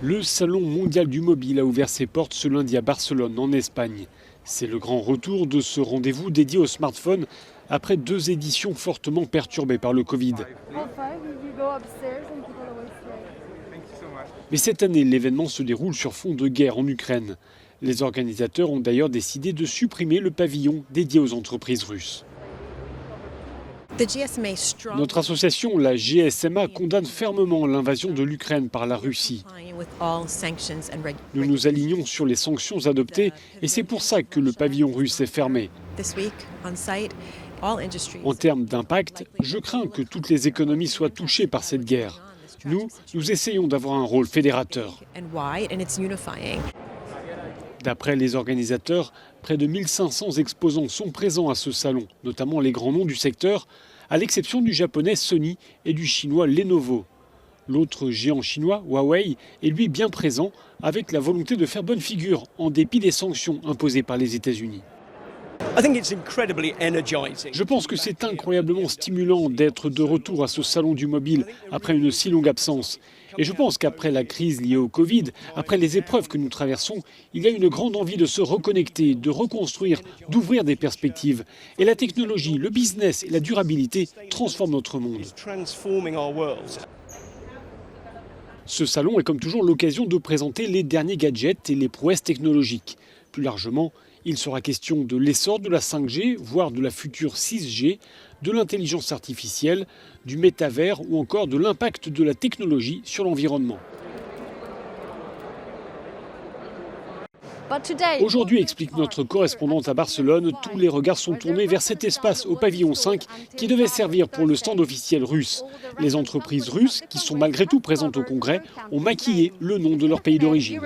Le Salon mondial du mobile a ouvert ses portes ce lundi à Barcelone, en Espagne. C'est le grand retour de ce rendez-vous dédié aux smartphones après 2 éditions fortement perturbées par le Covid. Mais cette année, l'événement se déroule sur fond de guerre en Ukraine. Les organisateurs ont d'ailleurs décidé de supprimer le pavillon dédié aux entreprises russes. Notre association, la GSMA, condamne fermement l'invasion de l'Ukraine par la Russie. Nous nous alignons sur les sanctions adoptées et c'est pour ça que le pavillon russe est fermé. En termes d'impact, je crains que toutes les économies soient touchées par cette guerre. Nous essayons d'avoir un rôle fédérateur. D'après les organisateurs, près de 1500 exposants sont présents à ce salon, notamment les grands noms du secteur, à l'exception du japonais Sony et du chinois Lenovo. L'autre géant chinois, Huawei, est lui bien présent, avec la volonté de faire bonne figure, en dépit des sanctions imposées par les États-Unis. Je pense que c'est incroyablement stimulant d'être de retour à ce salon du mobile après une si longue absence. Et je pense qu'après la crise liée au Covid, après les épreuves que nous traversons, il y a une grande envie de se reconnecter, de reconstruire, d'ouvrir des perspectives. Et la technologie, le business et la durabilité transforment notre monde. Ce salon est comme toujours l'occasion de présenter les derniers gadgets et les prouesses technologiques. Plus largement, il sera question de l'essor de la 5G, voire de la future 6G, de l'intelligence artificielle, du métavers ou encore de l'impact de la technologie sur l'environnement. Aujourd'hui, explique notre correspondante à Barcelone, tous les regards sont tournés vers cet espace au pavillon 5 qui devait servir pour le stand officiel russe. Les entreprises russes, qui sont malgré tout présentes au Congrès, ont maquillé le nom de leur pays d'origine.